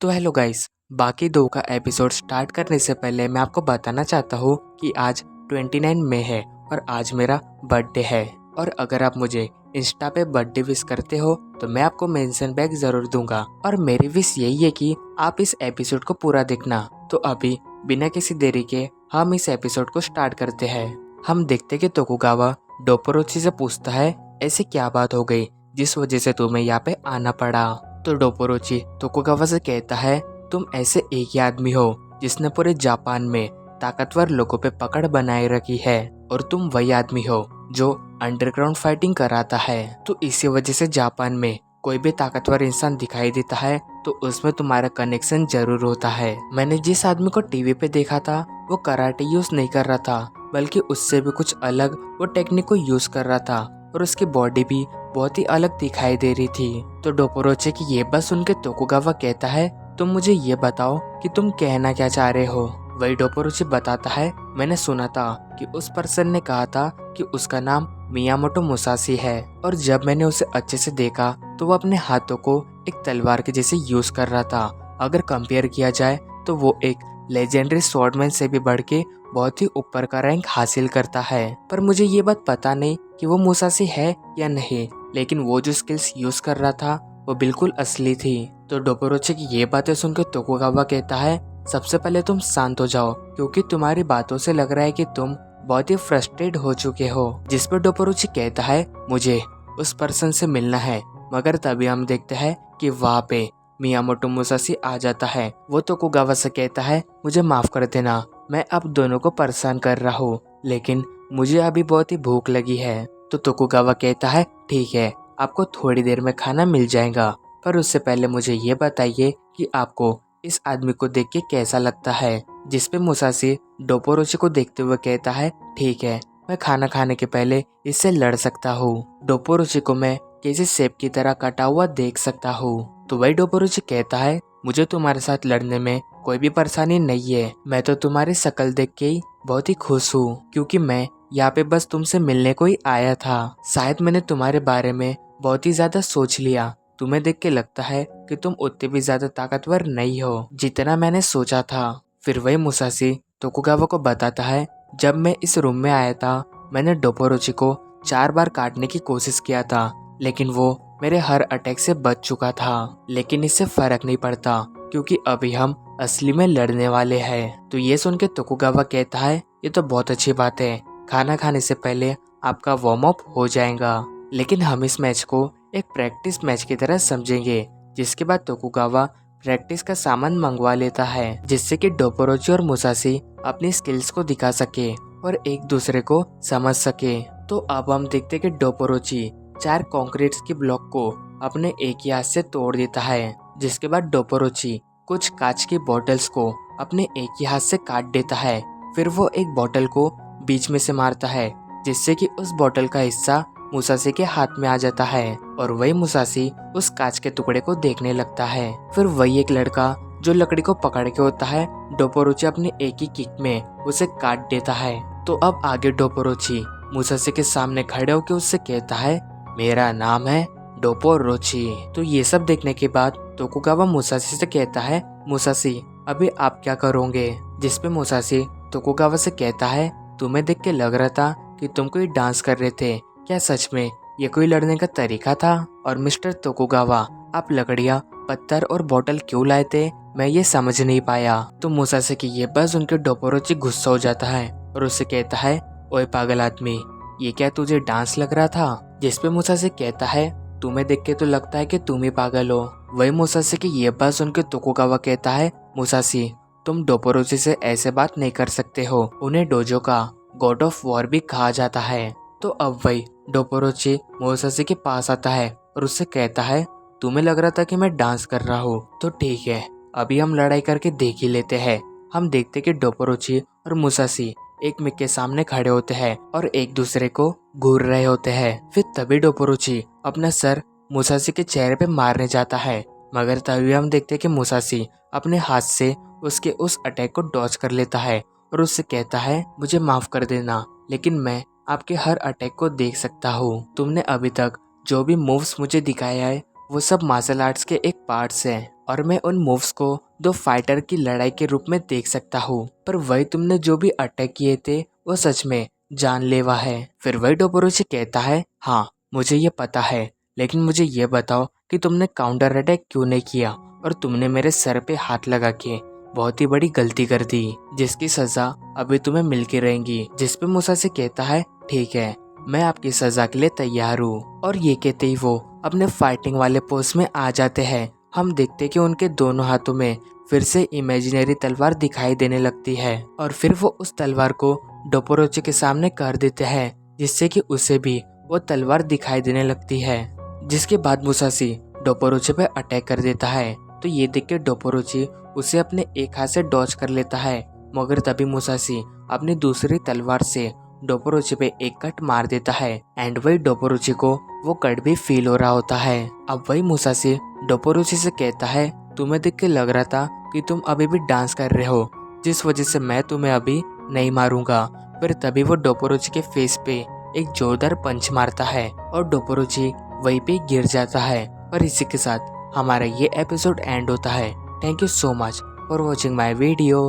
तो hello guys, बाकी दो का एपिसोड स्टार्ट करने से पहले मैं आपको बताना चाहता हूँ कि आज 29 मई है और आज मेरा बर्थडे है। और अगर आप मुझे इंस्टा पे बर्थडे विश करते हो तो मैं आपको मेंशन बैक जरूर दूंगा। और मेरी विश यही है कि आप इस एपिसोड को पूरा देखना। तो अभी बिना किसी देरी के हम इस एपिसोड को स्टार्ट करते हैं। हम देखते कि तोकुगावा डोपोरोची से पूछता है, ऐसी क्या बात हो गई जिस वजह से तुम्हें यहाँ पे आना पड़ा। तो डोपोरोची तोकुगावा से कहता है, तुम ऐसे एक ही आदमी हो जिसने पूरे जापान में ताकतवर लोगों पे पकड़ बनाए रखी है और तुम वही आदमी हो जो अंडरग्राउंड फाइटिंग कराता है। तो इसी वजह से जापान में कोई भी ताकतवर इंसान दिखाई देता है तो उसमें तुम्हारा कनेक्शन जरूर होता है। मैंने जिस आदमी को टीवी पे देखा था वो कराटे यूज नहीं कर रहा था, बल्कि उससे भी कुछ अलग वो टेक्निक को यूज कर रहा था और उसकी बॉडी भी बहुत ही अलग दिखाई दे रही थी। तो डोपोरोचे की ये बात सुन के तोकुगावा कहता है, तुम मुझे ये बताओ कि तुम कहना क्या चाह रहे हो। वही डोपोरोची बताता है, मैंने सुना था कि उस पर्सन ने कहा था कि उसका नाम मियामोटो मुसाशी है और जब मैंने उसे अच्छे से देखा तो वो अपने हाथों को एक तलवार के जैसे यूज कर रहा था। अगर कंपेयर किया जाए तो वो एक लेजेंडरी स्वॉर्डमैन से भी बढ़ के बहुत ही ऊपर का रैंक हासिल करता है। पर मुझे ये बात पता नहीं कि वो मुसाशी है या नहीं, लेकिन वो जो स्किल्स यूज कर रहा था वो बिल्कुल असली थी। तो डोपोरोची की ये बातें सुनकर तोकुगावा कहता है, सबसे पहले तुम शांत हो जाओ क्योंकि तुम्हारी बातों से लग रहा है कि तुम बहुत ही फ्रस्ट्रेट हो चुके हो। जिस पर डोपोरोची कहता है, मुझे उस पर्सन से मिलना है। मगर तभी हम देखते हैं कि वहाँ पे मियामोटो मुसाशी आ जाता है। वो तोकुगावा से कहता है, मुझे माफ कर देना, मैं अब दोनों को परेशान कर रहा हूँ, लेकिन मुझे अभी बहुत ही भूख लगी है। तो तोकुगावा कहता है, ठीक है, आपको थोड़ी देर में खाना मिल जाएगा, पर उससे पहले मुझे ये बताइए कि आपको इस आदमी को देख के कैसा लगता है। जिस पे मुसाशी डोपोरोची को देखते हुए कहता है, ठीक है, मैं खाना खाने के पहले इससे लड़ सकता हूँ। डोपोरोची को मैं किसी सेब की तरह कटा हुआ देख सकता हूँ। तो वही डोपोरोची कहता है, मुझे तुम्हारे साथ लड़ने में कोई भी परेशानी नहीं है। मैं तो तुम्हारी शक्ल देख के ही बहुत ही खुश हूँ क्योंकि मैं यहाँ पे बस तुमसे मिलने को ही आया था। शायद मैंने तुम्हारे बारे में बहुत ही ज्यादा सोच लिया। तुम्हें देख के लगता है कि तुम उतने भी ज्यादा ताकतवर नहीं हो जितना मैंने सोचा था। फिर वही मुसाशी तोकुगावा को बताता है, जब मैं इस रूम में आया था मैंने डोपोरोची को 4 बार काटने की कोशिश किया था, लेकिन वो मेरे हर अटैक से बच चुका था। लेकिन इससे फर्क नहीं पड़ता क्योंकि अभी हम असली में लड़ने वाले हैं। तो ये सुन के तोकुगावा कहता है, ये तो बहुत अच्छी बात है, खाना खाने से पहले आपका वार्म अप हो जाएगा। लेकिन हम इस मैच को एक प्रैक्टिस मैच की तरह समझेंगे। जिसके बाद तोकुगावा प्रैक्टिस का सामान मंगवा लेता है जिससे कि डोपोरोची और मुसाशी अपनी स्किल्स को दिखा सके और एक दूसरे को समझ सके। तो अब हम देखते कि डोपोरोची 4 कंक्रीट की ब्लॉक को अपने एक ही हाथ से तोड़ देता है। जिसके बाद डोपोरोची कुछ कांच की बोतल्स को अपने एक ही हाथ से काट देता है। फिर वो एक बोतल को बीच में से मारता है जिससे कि उस बोतल का हिस्सा मुसाशी के हाथ में आ जाता है और वही मुसाशी उस कांच के टुकड़े को देखने लगता है। फिर वही एक लड़का जो लकड़ी को पकड़ के होता है, डोपोरोची अपने एक ही किक में उसे काट देता है। तो अब आगे डोपोरोची मुसाशी के सामने खड़े होकर उससे कहता है, मेरा नाम है डोपोरोची। तो ये सब देखने के बाद तोकुगावा मुसाशी से कहता है, मुसाशी अभी आप क्या करोगे। जिस पे मुसाशी तोकुगावा से कहता है, तुम्हें देख के लग रहा था कि तुम कोई डांस कर रहे थे, क्या सच में ये कोई लड़ने का तरीका था। और मिस्टर तोकुगावा, आप लकड़ियाँ, पत्थर और बोतल क्यों लाए थे, मैं ये समझ नहीं पाया। तो मुसाशी की ये बात सुनकर डोपोरोची गुस्सा हो जाता है और उससे कहता है, ओए पागल आदमी, ये क्या तुझे डांस लग रहा था। जिस पे मुसाशी कहता है, तुम्हें देख के तो लगता है कि तुम ही पागल हो। वही मुसाशी की ये बात सुनकर तोकुगावा कहता है, मुसाशी तुम डोपोरोची से ऐसे बात नहीं कर सकते हो, उन्हें डोजो का गॉड ऑफ वॉर भी कहा जाता है। तो अब वही डोपोरोची मुसाशी के पास आता है और उससे कहता है, तुम्हें लग रहा था कि मैं डांस कर रहा हूँ, तो ठीक है, अभी हम लड़ाई करके देख ही लेते हैं। हम देखते कि डोपोरोची और मुसाशी एक मिक के सामने खड़े होते हैं और एक दूसरे को घूर रहे होते हैं। फिर तभी डोपोरोची अपना सर मुसाशी के चेहरे पे मारने जाता है, मगर तभी हम देखते कि मुसाशी अपने हाथ से उसके उस अटैक को डॉज कर लेता है और उससे कहता है, मुझे माफ कर देना, लेकिन मैं आपके हर अटैक को देख सकता हूँ। तुमने अभी तक जो भी मूव्स मुझे दिखाया है वो सब मार्शल आर्ट्स के एक पार्ट्स हैं। और मैं उन मूव्स को दो फाइटर की लड़ाई के रूप में देख सकता हूँ, पर वही तुमने जो भी अटैक किए थे वो सच में जानलेवा है। फिर वही डोबोरोची कहता है, हाँ मुझे ये पता है, लेकिन मुझे ये बताओ कि तुमने काउंटर अटैक क्यों नहीं किया और तुमने मेरे सर पे हाथ लगा के बहुत ही बड़ी गलती कर दी, जिसकी सजा अभी तुम्हें मिल के रहेगी। जिस पे मुसाशी कहता है, ठीक है मैं आपकी सजा के लिए तैयार हूँ। और ये कहते ही वो अपने फाइटिंग वाले पोज में आ जाते हैं। हम देखते कि उनके दोनों हाथों में फिर से इमेजिनरी तलवार दिखाई देने लगती है और फिर वो उस तलवार को डोबोरोची के सामने कर देते हैं, जिससे कि उसे भी वो तलवार दिखाई देने लगती है। जिसके बाद मुसाशी डोबोरोची पे अटैक कर देता है। तो ये देख के डोबोरोची उसे अपने एक हाथ से डॉज कर लेता है, मगर तभी मुसाशी अपनी दूसरी तलवार से डोबोरोची पे एक कट मार देता है एंड वही डोबोरोची को वो कट भी फील हो रहा होता है। अब वही मुसाशी डोबोरोची से कहता है, तुम्हें देख के लग रहा था कि तुम अभी भी डांस कर रहे हो, जिस वजह से मैं तुम्हें अभी नहीं मारूंगा। फिर तभी वो डोबोरोची के फेस पे एक जोरदार पंच मारता है और डोबोरोची वहीं पे गिर जाता है। और इसी के साथ हमारा ये एपिसोड एंड होता है। Thank you so much for watching my video.